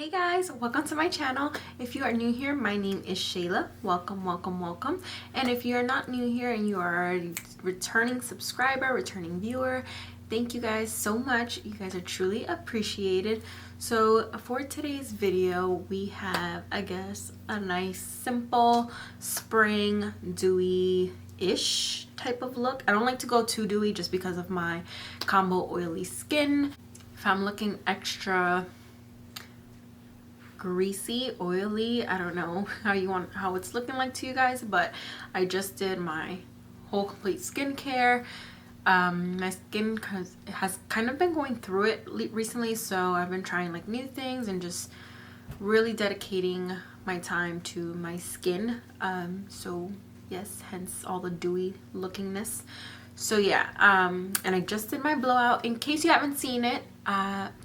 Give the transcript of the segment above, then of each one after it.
Hey guys, welcome to my channel. If you are new here, my name is Shayla. Welcome, welcome, welcome. And if you're not new here and you are a returning subscriber, returning viewer, thank you guys so much. You guys are truly appreciated. So for today's video, we have, I guess, a nice simple spring dewy-ish type of look. I don't like to go too dewy just because of my combo oily skin. If I'm looking extra greasy, oily, I don't know how it's looking like to you guys, but I just did my whole complete skincare. My skin has kind of been going through it recently, so I've been trying like new things and just really dedicating my time to my skin. So yes, hence all the dewy lookingness. So yeah, and I just did my blowout. In case you haven't seen it,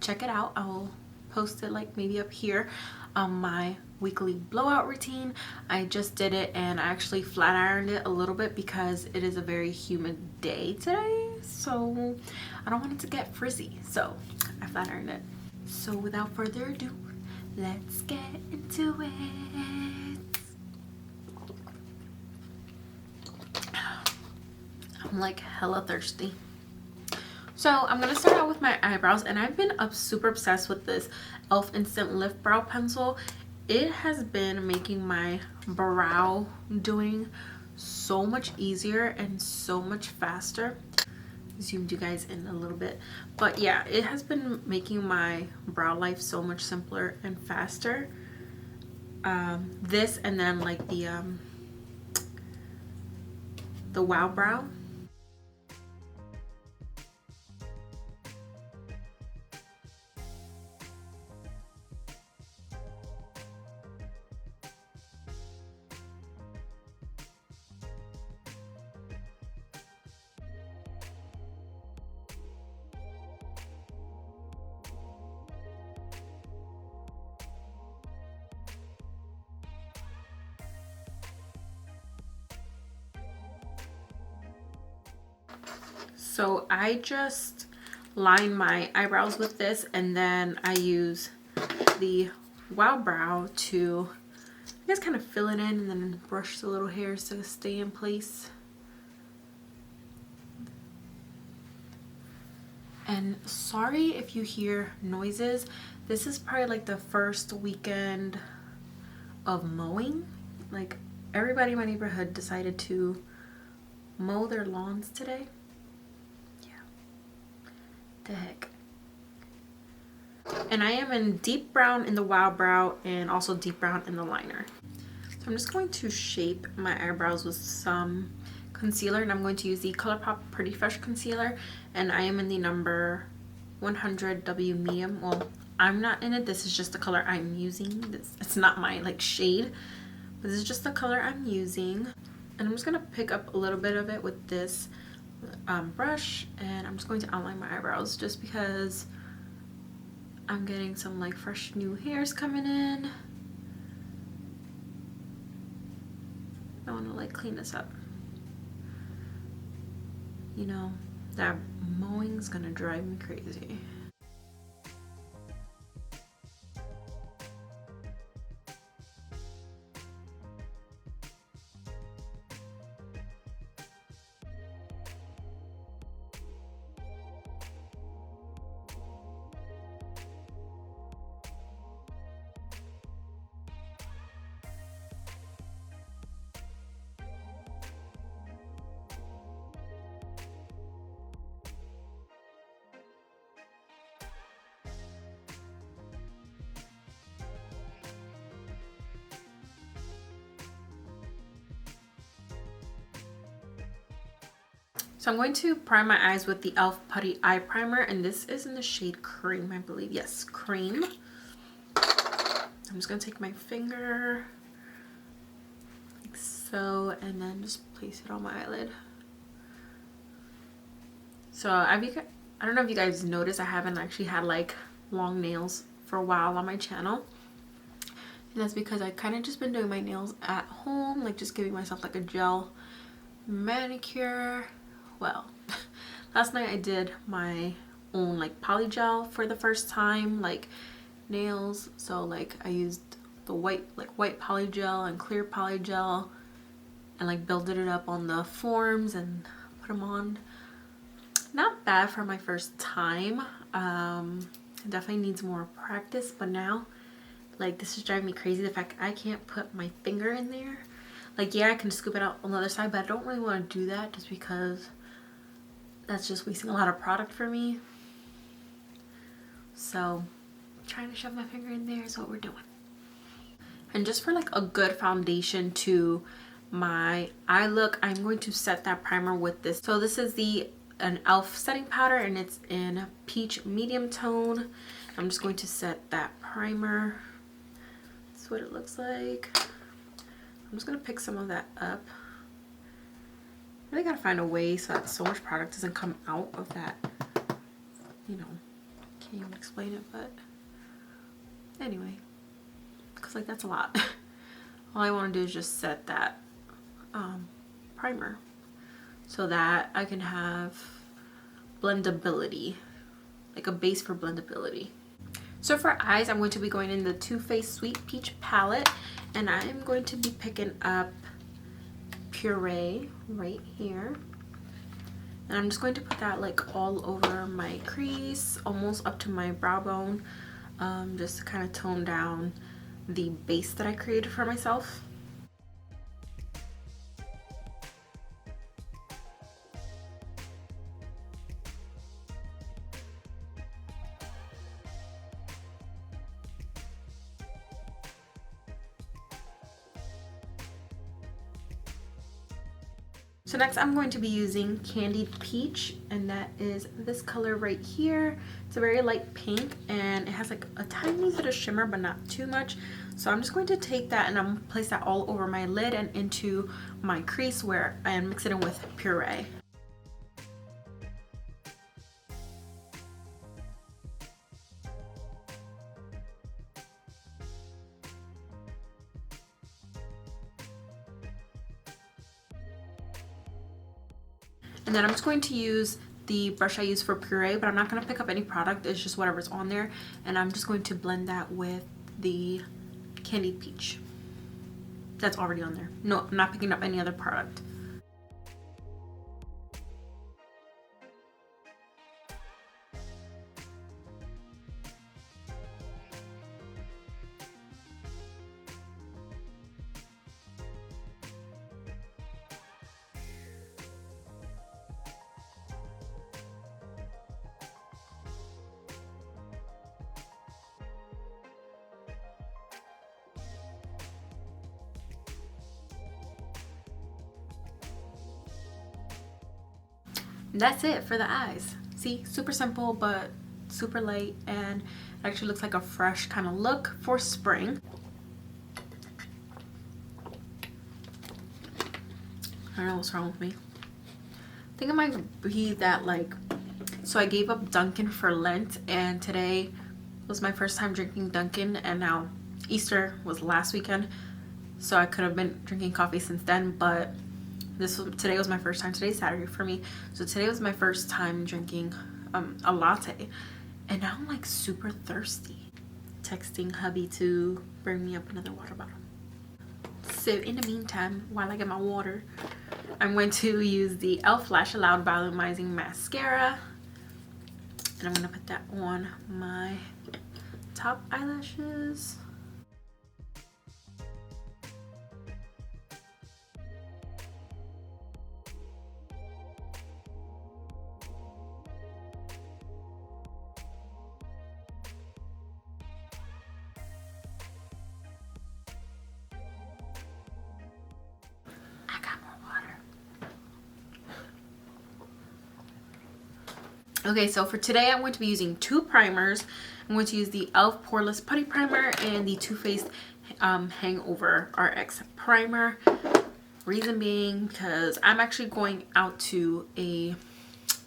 check it out. I'll post it like maybe up here on my weekly blowout routine. I just did it and I actually flat ironed it a little bit because it is a very humid day today, so I don't want it to get frizzy, so I flat ironed it. So without further ado, let's get into it. I'm like hella thirsty. So I'm gonna start out with my eyebrows, and I've been super obsessed with this e.l.f. Instant Lift Brow Pencil. It has been making my brow doing so much easier and so much faster. Zoomed you guys in a little bit, but yeah, it has been making my brow life so much simpler and faster. This and then like the Wow Brow. So I just line my eyebrows with this, and then I use the Wow Brow to, I guess, kind of fill it in and then brush the little hairs to stay in place. And sorry if you hear noises. This is probably like the first weekend of mowing. Like everybody in my neighborhood decided to mow their lawns today. The heck. And I am in deep brown in the Wow Brow and also deep brown in the liner. So I'm just going to shape my eyebrows with some concealer, and I'm going to use the ColourPop Pretty Fresh concealer, and I am in the number 100 W medium. Well, I'm not in it, this is just the color I'm using. It's not my like shade, but this is just the color I'm using. And I'm just gonna pick up a little bit of it with this brush, and I'm just going to outline my eyebrows just because I'm getting some like fresh new hairs coming in. I want to like clean this up. You know, that mowing's gonna drive me crazy. So I'm going to prime my eyes with the e.l.f. Putty Eye Primer, and this is in the shade Cream, I believe. Yes, Cream. I'm just going to take my finger like so, and then just place it on my eyelid. So I don't know if you guys noticed, I haven't actually had like long nails for a while on my channel. And that's because I kind of just been doing my nails at home, like just giving myself like a gel manicure. Well, last night I did my own like poly gel for the first time. Like nails. So like I used the white polygel and clear polygel and like builded it up on the forms and put them on. Not bad for my first time. It definitely needs more practice, but now like this is driving me crazy, the fact I can't put my finger in there. Like yeah, I can scoop it out on the other side, but I don't really want to do that just because that's just wasting a lot of product for me. So trying to shove my finger in there is what we're doing. And just for like a good foundation to my eye look, I'm going to set that primer with this. So this is an e.l.f. setting powder and it's in peach medium tone. I'm just going to set that primer. That's what it looks like. I'm just gonna pick some of that up. I really gotta find a way so that so much product doesn't come out of that. You know, can't even explain it, but anyway, because like that's a lot. All I want to do is just set that primer so that I can have blendability, like a base for blendability. So for eyes, I'm going to be going in the Too Faced Sweet Peach palette, and I'm going to be picking up Puree right here. And I'm just going to put that like all over my crease, almost up to my brow bone, just to kind of tone down the base that I created for myself. So next I'm going to be using Candied Peach, and that is this color right here. It's a very light pink and it has like a tiny bit of shimmer but not too much. So I'm just going to take that and I'm going to place that all over my lid and into my crease where I am mixing it with Puree. And then I'm just going to use the brush I use for Puree, but I'm not going to pick up any product. It's just whatever's on there. And I'm just going to blend that with the Candied Peach that's already on there. No, I'm not picking up any other product. That's it for the eyes. See, super simple but super light, and it actually looks like a fresh kind of look for spring. I don't know what's wrong with me. I think it might be that like, so I gave up Dunkin' for Lent, and today was my first time drinking Dunkin', and now Easter was last weekend, so I could have been drinking coffee since then, but today was my first time. Today's Saturday for me, so today was my first time drinking a latte, and now I'm like super thirsty. Texting hubby to bring me up another water bottle. So in the meantime, while I get my water, I'm going to use the e.l.f. Lash Aloud Volumizing Mascara, and I'm going to put that on my top eyelashes. Okay, so for today I'm going to be using two primers. I'm going to use the e.l.f. Poreless Putty Primer and the Too Faced Hangover RX Primer. Reason being because I'm actually going out to a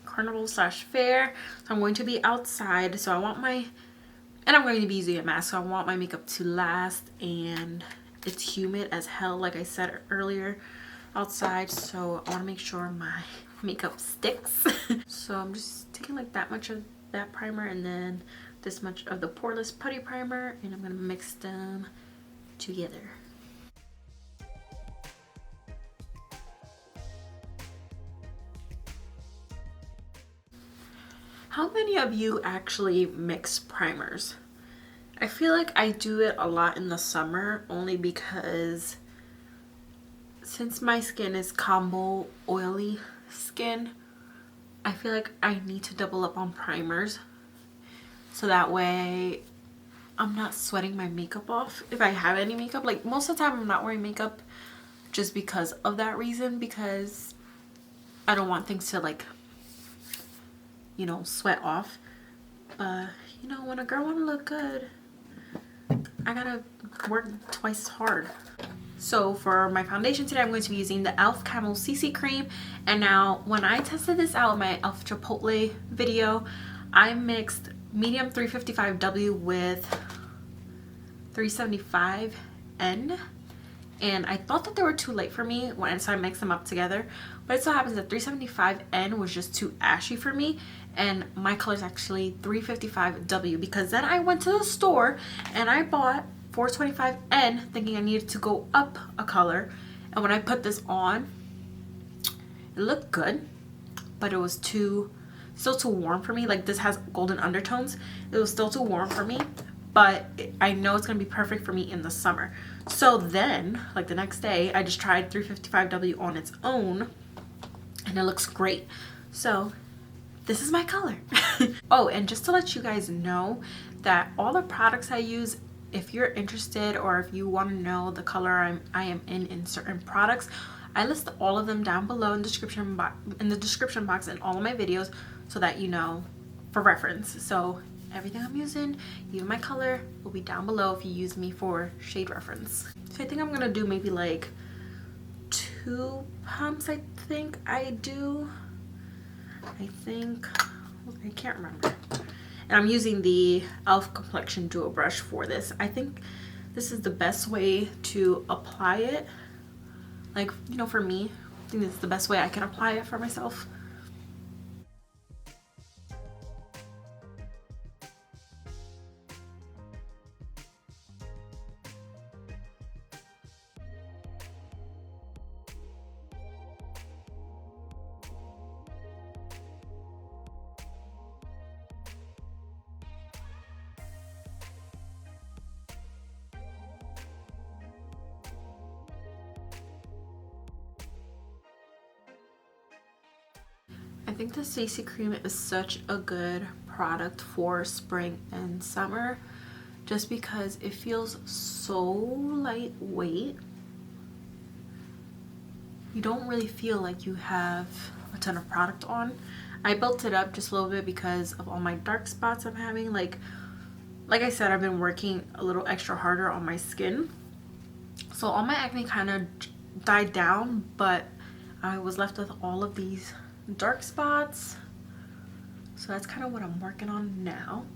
carnival/fair, so I'm going to be outside, so I want and I'm going to be using a mask, so I want my makeup to last, and it's humid as hell like I said earlier outside, so I want to make sure my makeup sticks. So I'm just taking like that much of that primer and then this much of the poreless putty primer, and I'm going to mix them together. How many of you actually mix primers? I feel like I do it a lot in the summer, only because since my skin is combo oily skin, I feel like I need to double up on primers so that way I'm not sweating my makeup off if I have any makeup. Like most of the time I'm not wearing makeup just because of that reason, because I don't want things to like, you know, sweat off. You know, when a girl want to look good, I gotta work twice as hard. So for my foundation today, I'm going to be using the e.l.f. Camo CC Cream. And now when I tested this out in my e.l.f. Chipotle video, I mixed medium 355W with 375N. And I thought that they were too light for me when I mixed them up together. But it so happens that 375N was just too ashy for me. And my color is actually 355W, because then I went to the store and I bought 425N thinking I needed to go up a color. And when I put this on, it looked good, but it was still too warm for me. Like this has golden undertones. It was still too warm for me, but I know it's gonna be perfect for me in the summer. So then, like the next day, I just tried 355W on its own and it looks great. So this is my color. Oh, and just to let you guys know that all the products I use, if you're interested or if you want to know the color I am in certain products, I list all of them down below in the description box in all of my videos, so that you know for reference. So everything I'm using, even my color, will be down below if you use me for shade reference. So I think I'm gonna do maybe like 2 pumps. I think I can't remember. And I'm using the e.l.f. complexion duo brush for this. I think this is the best way to apply it. Like, you know, for me, I think this is the best way I can apply it for myself. I think the CC cream is such a good product for spring and summer, just because it feels so lightweight. You don't really feel like you have a ton of product on. I built it up just a little bit because of all my dark spots I'm having. Like I said, I've been working a little extra harder on my skin, so all my acne kind of died down, but I was left with all of these dark spots. So that's kind of what I'm working on now.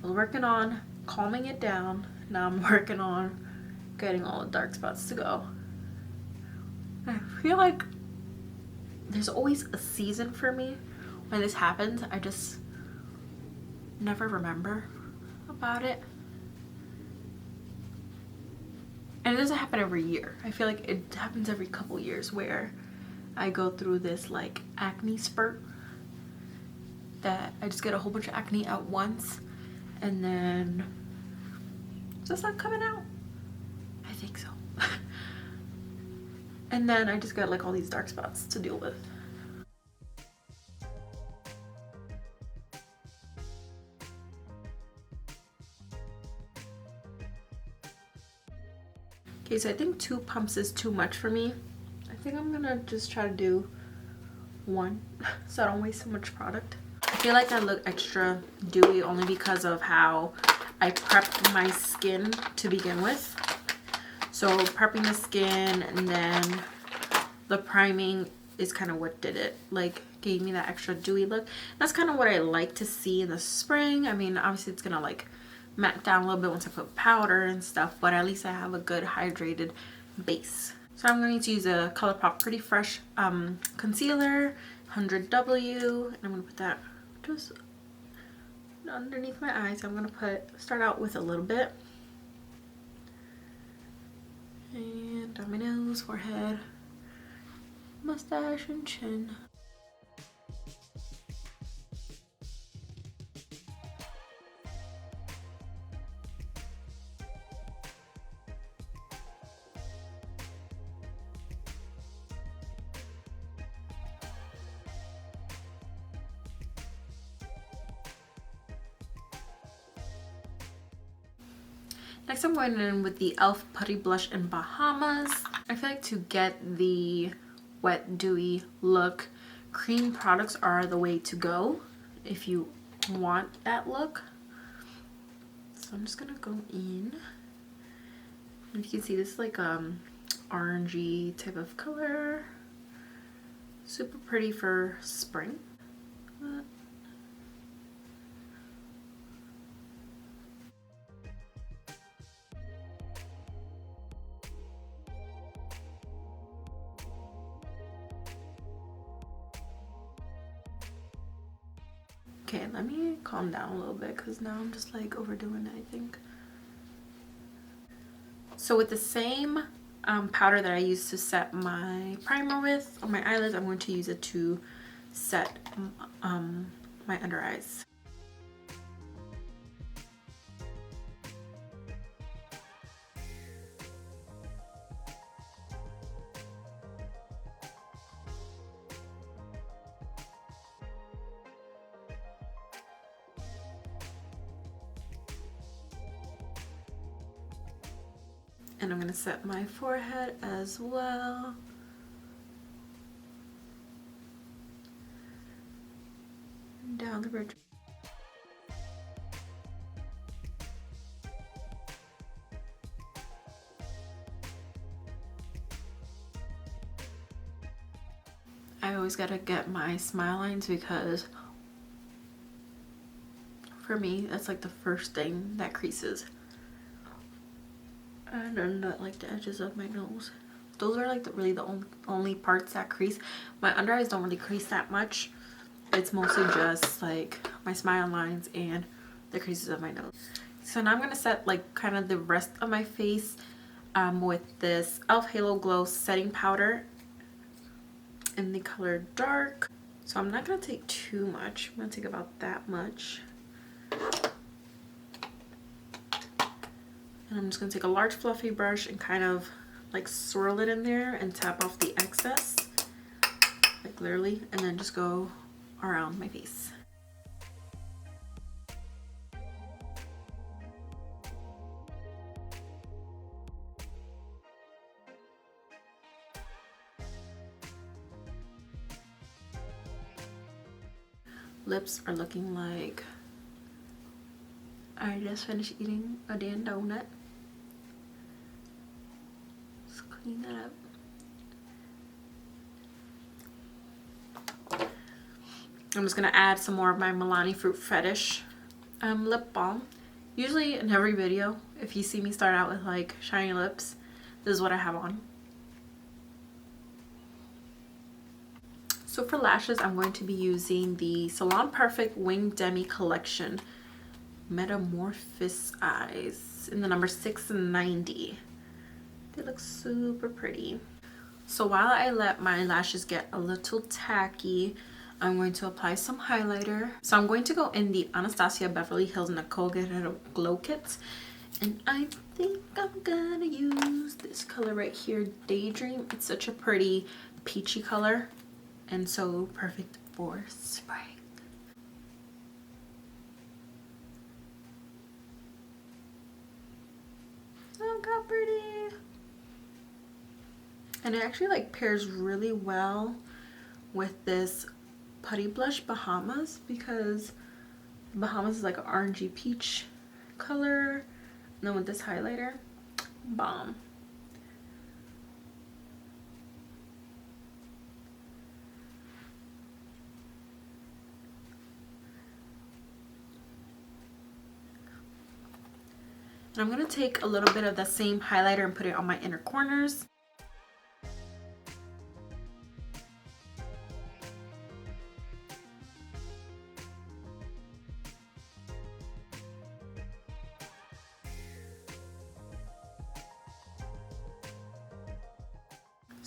I was working on calming it down. Now I'm working on getting all the dark spots to go. I feel like there's always a season for me when this happens. I just never remember about it. And it doesn't happen every year. I feel like it happens every couple years where I go through this like acne spurt, that I just get a whole bunch of acne at once and then just not coming out. I think so. And then I just got like all these dark spots to deal with. Okay, so I think 2 pumps is too much for me. I think I'm gonna just try to do 1 so I don't waste so much product. I feel like I look extra dewy only because of how I prepped my skin to begin with. So prepping the skin and then the priming is kind of what did it. Like gave me that extra dewy look. That's kind of what I like to see in the spring. I mean, obviously it's gonna like matte down a little bit once I put powder and stuff, but at least I have a good hydrated base. So I'm going to use a ColourPop Pretty Fresh concealer, 100W, and I'm going to put that just underneath my eyes. I'm gonna start out with a little bit. And on my nose, forehead, mustache, and chin. Next, I'm going in with the e.l.f. Putty Blush in Bahamas. I feel like to get the wet, dewy look, cream products are the way to go if you want that look. So I'm just gonna go in. And you can see this is like orangey type of color. Super pretty for spring. Okay, let me calm down a little bit because now I'm just like overdoing it, I think. So with the same powder that I used to set my primer with on my eyelids, I'm going to use it to set my under eyes. And I'm going to set my forehead as well. Down the bridge. I always gotta get my smile lines because for me, that's like the first thing that creases. And then like the edges of my nose. Those are like really the only parts that crease. My under eyes don't really crease that much. It's mostly just like my smile lines and the creases of my nose. So now I'm gonna set like kind of the rest of my face with this e.l.f. Halo Glow setting powder in the color dark. So I'm not gonna take too much. I'm gonna take about that much. And I'm just going to take a large fluffy brush and kind of like swirl it in there and tap off the excess, like literally, and then just go around my face. Lips are looking like I just finished eating a damn donut. Clean that up. I'm just gonna add some more of my Milani Fruit Fetish lip balm. Usually in every video, if you see me start out with like shiny lips, this is what I have on. So for lashes, I'm going to be using the Salon Perfect Wing Demi Collection Metamorphosis Eyes in the number 690. They look super pretty. So while I let my lashes get a little tacky, I'm going to apply some highlighter. So I'm going to go in the Anastasia Beverly Hills Nicole Guerrero Glow Kit. And I think I'm gonna use this color right here, Daydream. It's such a pretty peachy color and so perfect for spring. Look how pretty. And it actually like pairs really well with this Putty Blush Bahamas because Bahamas is like an orangey peach color. And then with this highlighter, bomb. And I'm going to take a little bit of the same highlighter and put it on my inner corners.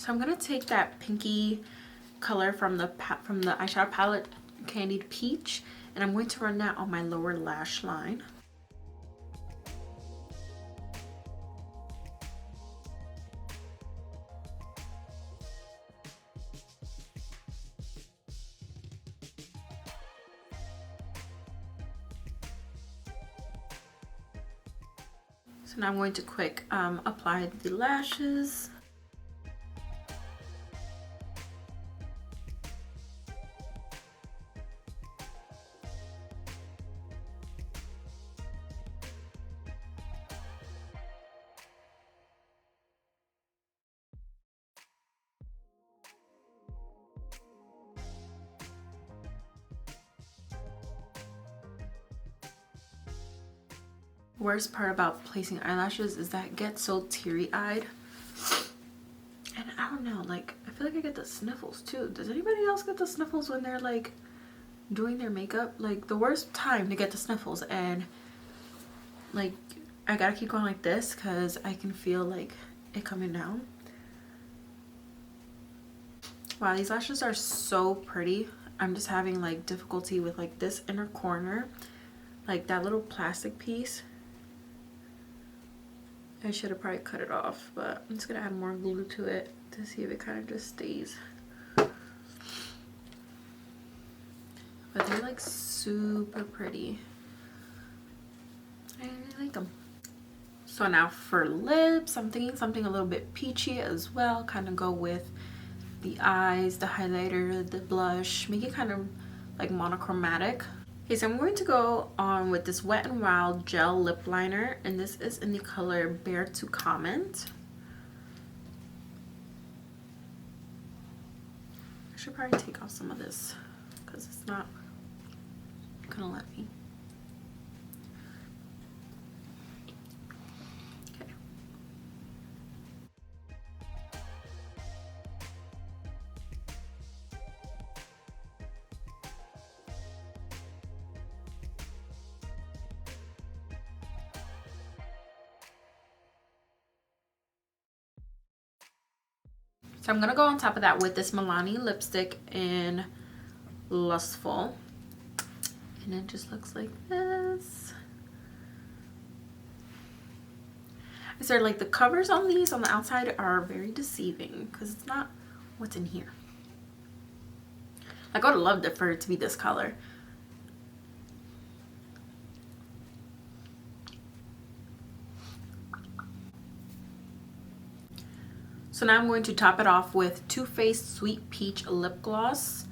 So I'm gonna take that pinky color from the eyeshadow palette, Candied Peach, and I'm going to run that on my lower lash line. So now I'm going to quick apply the lashes. Worst part about placing eyelashes is that it gets so teary-eyed, and I don't know, like I feel like I get the sniffles too. Does anybody else get the sniffles when they're like doing their makeup? Like the worst time to get the sniffles, and like I gotta keep going like this because I can feel like it coming down. Wow, these lashes are so pretty. I'm just having like difficulty with like this inner corner, like that little plastic piece. I should have probably cut it off, but I'm just gonna add more glue to it to see if it kind of just stays. But they're like super pretty. I really like them. So now for lips, I'm thinking something a little bit peachy as well. Kind of go with the eyes, the highlighter, the blush, make it kind of like monochromatic. Okay, so I'm going to go on with this Wet n Wild gel lip liner, and this is in the color Bear to Comment. I should probably take off some of this because it's not gonna let me. Okay. So I'm gonna go on top of that with this Milani lipstick in Lustful, and it just looks like this. I said, like, the covers on these on the outside are very deceiving because it's not what's in here. Like, I would have loved it for it to be this color. So now I'm going to top it off with Too Faced Sweet Peach Lip Gloss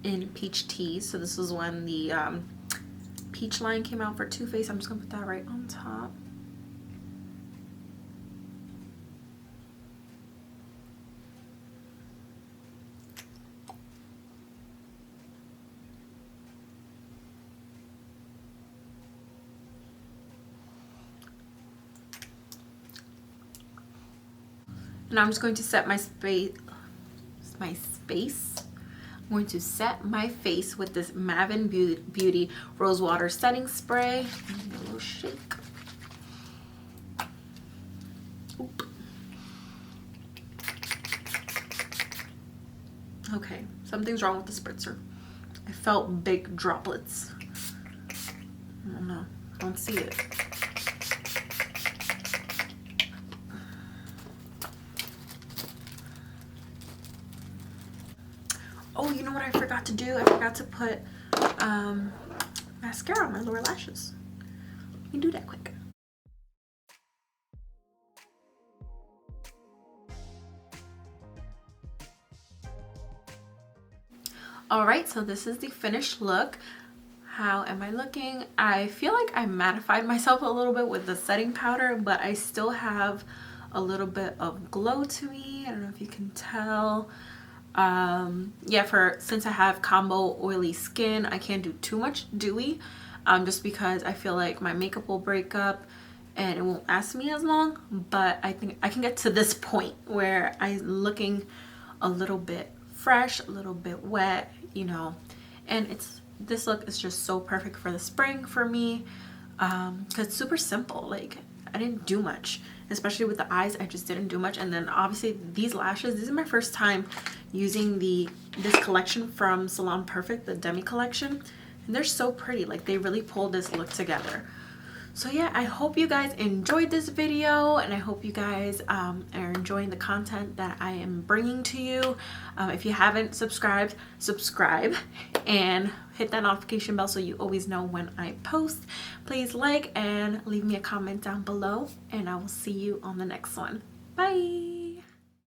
in Peach Tease. So this is when the peach line came out for Too Faced. I'm just gonna put that right on top. And I'm just going to set my space. I'm going to set my face with this Maven Beauty Rose Water Setting Spray. Give me a little shake. Oop. Okay, something's wrong with the spritzer. I felt big droplets. I don't know. I don't see it. Oh, you know what I forgot to do? I forgot to put mascara on my lower lashes. Let me do that quick. Alright, so this is the finished look. How am I looking? I feel like I mattified myself a little bit with the setting powder, but I still have a little bit of glow to me. I don't know if you can tell. Yeah, since I have combo oily skin, I can't do too much dewy, just because I feel like my makeup will break up and it won't last me as long. But I think I can get to this point where I'm looking a little bit fresh, a little bit wet, you know, and this look is just so perfect for the spring for me, because it's super simple. Like, I didn't do much, especially with the eyes. I just didn't do much. And then obviously these lashes, this is my first time using this collection from Salon Perfect, the Demi collection, and they're so pretty. Like, they really pulled this look together. So yeah, I hope you guys enjoyed this video, and I hope you guys are enjoying the content that I am bringing to you. If you haven't subscribed, subscribe and hit that notification bell so you always know when I post. Please like and leave me a comment down below, and I will see you on the next one. Bye!